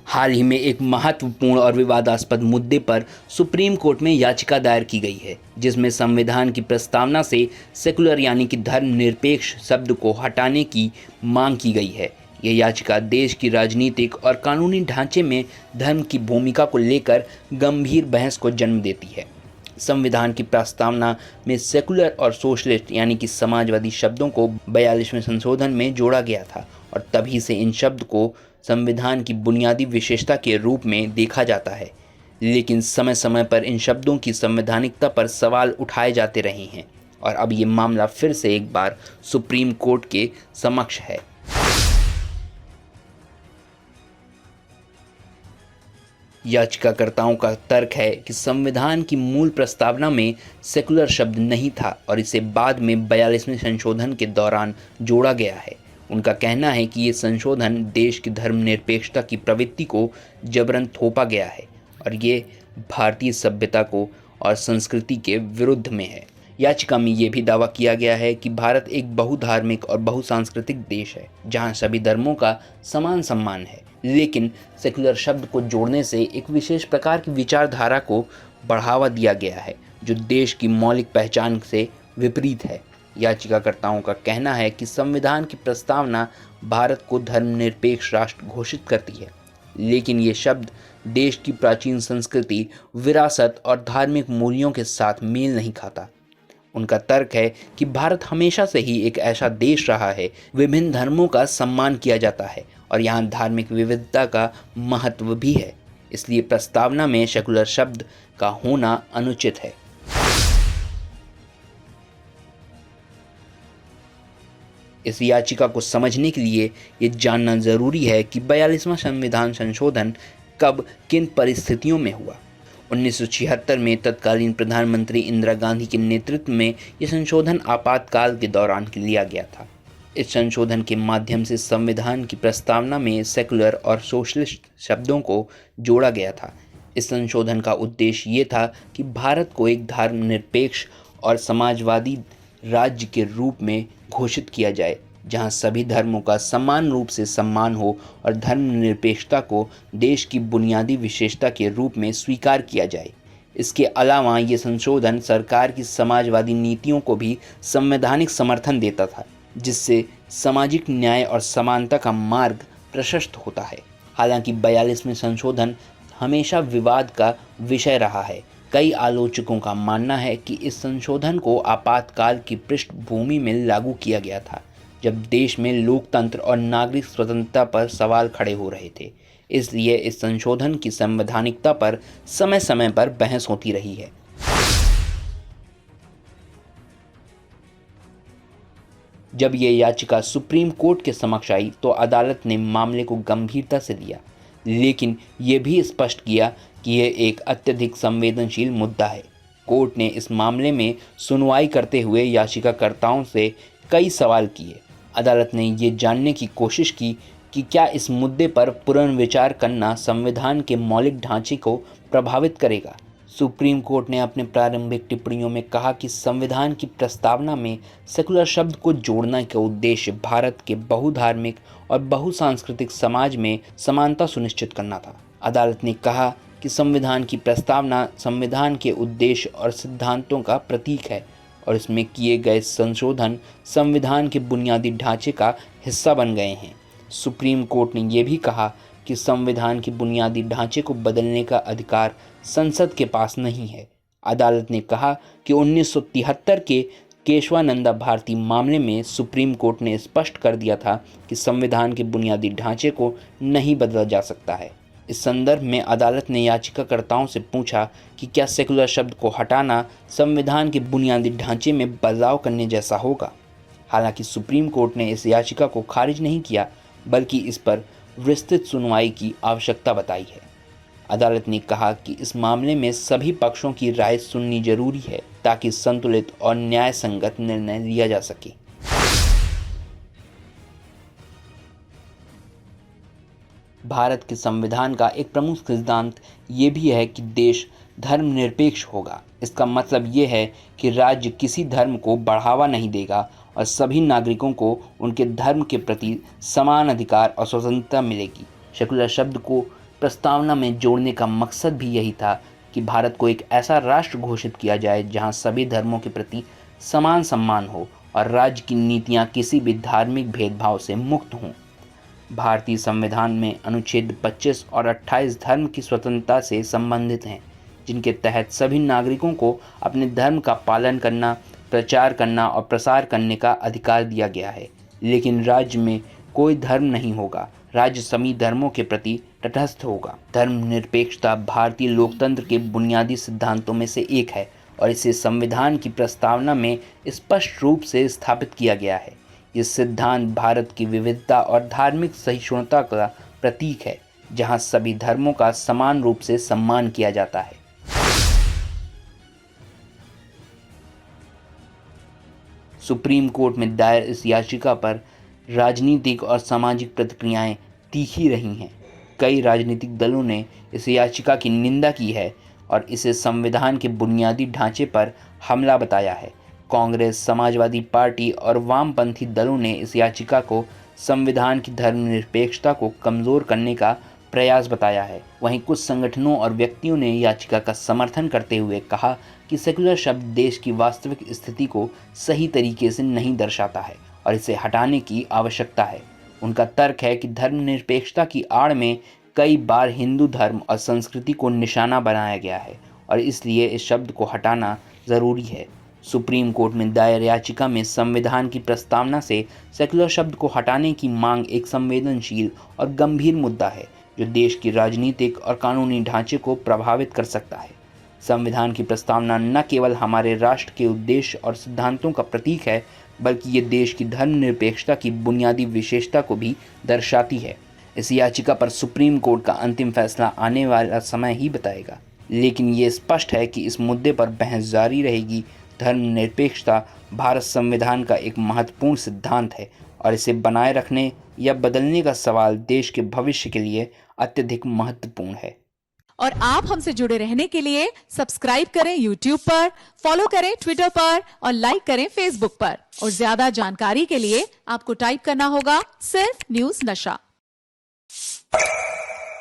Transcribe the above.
हाल ही में एक महत्वपूर्ण और विवादास्पद मुद्दे पर सुप्रीम कोर्ट में याचिका दायर की गई है, जिसमें संविधान की प्रस्तावना से सेकुलर यानी कि धर्मनिरपेक्ष शब्द को हटाने की मांग की गई है। यह याचिका देश की राजनीतिक और कानूनी ढांचे में धर्म की भूमिका को लेकर गंभीर बहस को जन्म देती है। संविधान की प्रस्तावना में सेकुलर और सोशलिस्ट यानी कि समाजवादी शब्दों को 42वें संशोधन में जोड़ा गया था और तभी से इन शब्द को संविधान की बुनियादी विशेषता के रूप में देखा जाता है। लेकिन समय समय पर इन शब्दों की संवैधानिकता पर सवाल उठाए जाते रहे हैं और अब ये मामला फिर से एक बार सुप्रीम कोर्ट के समक्ष है। याचिकाकर्ताओं का तर्क है कि संविधान की मूल प्रस्तावना में सेकुलर शब्द नहीं था और इसे बाद में 42वें संशोधन के दौरान जोड़ा गया है। उनका कहना है कि ये संशोधन देश की धर्मनिरपेक्षता की प्रवृत्ति को जबरन थोपा गया है और ये भारतीय सभ्यता को और संस्कृति के विरुद्ध में है। याचिका में ये भी दावा किया गया है कि भारत एक बहुधार्मिक और बहुसांस्कृतिक देश है, जहाँ सभी धर्मों का समान सम्मान है, लेकिन सेकुलर शब्द को जोड़ने से एक विशेष प्रकार की विचारधारा को बढ़ावा दिया गया है, जो देश की मौलिक पहचान से विपरीत है। याचिकाकर्ताओं का कहना है कि संविधान की प्रस्तावना भारत को धर्मनिरपेक्ष राष्ट्र घोषित करती है, लेकिन ये शब्द देश की प्राचीन संस्कृति, विरासत और धार्मिक मूल्यों के साथ मेल नहीं खाता। उनका तर्क है कि भारत हमेशा से ही एक ऐसा देश रहा है, विभिन्न धर्मों का सम्मान किया जाता है और यहाँ धार्मिक विविधता का महत्व भी है, इसलिए प्रस्तावना में सेकुलर शब्द का होना अनुचित है। इस याचिका को समझने के लिए ये जानना जरूरी है कि 42वां संविधान संशोधन कब किन परिस्थितियों में हुआ। 1976 में तत्कालीन प्रधानमंत्री इंदिरा गांधी के नेतृत्व में यह संशोधन आपातकाल के दौरान लिया गया था। इस संशोधन के माध्यम से संविधान की प्रस्तावना में सेकुलर और सोशलिस्ट शब्दों को जोड़ा गया था। इस संशोधन का उद्देश्य ये था कि भारत को एक धर्मनिरपेक्ष और समाजवादी राज्य के रूप में घोषित किया जाए, जहां सभी धर्मों का समान रूप से सम्मान हो और धर्मनिरपेक्षता को देश की बुनियादी विशेषता के रूप में स्वीकार किया जाए। इसके अलावा ये संशोधन सरकार की समाजवादी नीतियों को भी संवैधानिक समर्थन देता था, जिससे सामाजिक न्याय और समानता का मार्ग प्रशस्त होता है। हालांकि 42वें संशोधन हमेशा विवाद का विषय रहा है। कई आलोचकों का मानना है कि इस संशोधन को आपातकाल की पृष्ठभूमि में लागू किया गया था, जब देश में लोकतंत्र और नागरिक स्वतंत्रता पर सवाल खड़े हो रहे थे। इसलिए इस संशोधन की संवैधानिकता पर समय समय पर बहस होती रही है। जब ये याचिका सुप्रीम कोर्ट के समक्ष आई तो अदालत ने मामले को गंभीरता से लिया, लेकिन ये भी स्पष्ट किया कि यह एक अत्यधिक संवेदनशील मुद्दा है। कोर्ट ने इस मामले में सुनवाई करते हुए याचिकाकर्ताओं से कई सवाल किए। अदालत ने ये जानने की कोशिश की कि क्या इस मुद्दे पर पुनर्विचार करना संविधान के मौलिक ढांचे को प्रभावित करेगा। सुप्रीम कोर्ट ने अपने प्रारंभिक टिप्पणियों में कहा कि संविधान की प्रस्तावना में सेकुलर शब्द को जोड़ने का उद्देश्य भारत के बहुधार्मिक और बहुसांस्कृतिक समाज में समानता सुनिश्चित करना था। अदालत ने कहा कि संविधान की प्रस्तावना संविधान के उद्देश्य और सिद्धांतों का प्रतीक है और इसमें किए गए संशोधन संविधान के बुनियादी ढांचे का हिस्सा बन गए हैं। सुप्रीम कोर्ट ने यह भी कहा कि संविधान के बुनियादी ढांचे को बदलने का अधिकार संसद के पास नहीं है। अदालत ने कहा कि 1973 के केशवानंदा भारती मामले में सुप्रीम कोर्ट ने स्पष्ट कर दिया था कि संविधान के बुनियादी ढांचे को नहीं बदला जा सकता है। इस संदर्भ में अदालत ने याचिकाकर्ताओं से पूछा कि क्या सेकुलर शब्द को हटाना संविधान के बुनियादी ढांचे में बदलाव करने जैसा होगा। हालांकि सुप्रीम कोर्ट ने इस याचिका को खारिज नहीं किया, बल्कि इस पर विस्तृत सुनवाई की आवश्यकता बताई है। अदालत ने कहा कि इस मामले में सभी पक्षों की राय सुननी जरूरी है ताकि संतुलित और न्याय संगत निर्णय लिया जा सके। भारत के संविधान का एक प्रमुख सिद्धांत ये भी है कि देश धर्मनिरपेक्ष होगा। इसका मतलब ये है कि राज्य किसी धर्म को बढ़ावा नहीं देगा और सभी नागरिकों को उनके धर्म के प्रति समान अधिकार और स्वतंत्रता मिलेगी। सेकुलर शब्द को प्रस्तावना में जोड़ने का मकसद भी यही था कि भारत को एक ऐसा राष्ट्र घोषित किया जाए जहां सभी धर्मों के प्रति समान सम्मान हो और राज्य की नीतियां किसी भी धार्मिक भेदभाव से मुक्त हों। भारतीय संविधान में अनुच्छेद 25 और 28 धर्म की स्वतंत्रता से संबंधित हैं, जिनके तहत सभी नागरिकों को अपने धर्म का पालन करना, प्रचार करना और प्रसार करने का अधिकार दिया गया है। लेकिन राज्य में कोई धर्म नहीं होगा, राज्य सभी धर्मों के प्रति तटस्थ होगा। धर्मनिरपेक्षता भारतीय लोकतंत्र के बुनियादी सिद्धांतों में से एक है और इसे संविधान की प्रस्तावना में स्पष्ट रूप से स्थापित किया गया है। ये सिद्धांत भारत की विविधता और धार्मिक सहिष्णुता का प्रतीक है, जहां सभी धर्मों का समान रूप से सम्मान किया जाता है। सुप्रीम कोर्ट में दायर इस याचिका पर राजनीतिक और सामाजिक प्रतिक्रियाएं तीखी रही हैं। कई राजनीतिक दलों ने इस याचिका की निंदा की है और इसे संविधान के बुनियादी ढांचे पर हमला बताया है। कांग्रेस, समाजवादी पार्टी और वामपंथी दलों ने इस याचिका को संविधान की धर्मनिरपेक्षता को कमज़ोर करने का प्रयास बताया है। वहीं कुछ संगठनों और व्यक्तियों ने याचिका का समर्थन करते हुए कहा कि सेकुलर शब्द देश की वास्तविक स्थिति को सही तरीके से नहीं दर्शाता है और इसे हटाने की आवश्यकता है। उनका तर्क है कि धर्मनिरपेक्षता की आड़ में कई बार हिंदू धर्म और संस्कृति को निशाना बनाया गया है और इसलिए इस शब्द को हटाना ज़रूरी है। सुप्रीम कोर्ट में दायर याचिका में संविधान की प्रस्तावना से सेकुलर शब्द को हटाने की मांग एक संवेदनशील और गंभीर मुद्दा है जो देश की राजनीतिक और कानूनी ढांचे को प्रभावित कर सकता है। संविधान की प्रस्तावना न केवल हमारे राष्ट्र के उद्देश्य और सिद्धांतों का प्रतीक है, बल्कि ये देश की धर्मनिरपेक्षता की बुनियादी विशेषता को भी दर्शाती है। इस याचिका पर सुप्रीम कोर्ट का अंतिम फैसला आने वाला समय ही बताएगा, लेकिन ये स्पष्ट है कि इस मुद्दे पर बहस जारी रहेगी। धर्मनिरपेक्षता भारत संविधान का एक महत्वपूर्ण सिद्धांत है और इसे बनाए रखने या बदलने का सवाल देश के भविष्य के लिए अत्यधिक महत्वपूर्ण है। और आप हमसे जुड़े रहने के लिए सब्सक्राइब करें YouTube पर, फॉलो करें Twitter पर और लाइक करें Facebook पर। और ज्यादा जानकारी के लिए आपको टाइप करना होगा सिर्फ न्यूज़ नशा।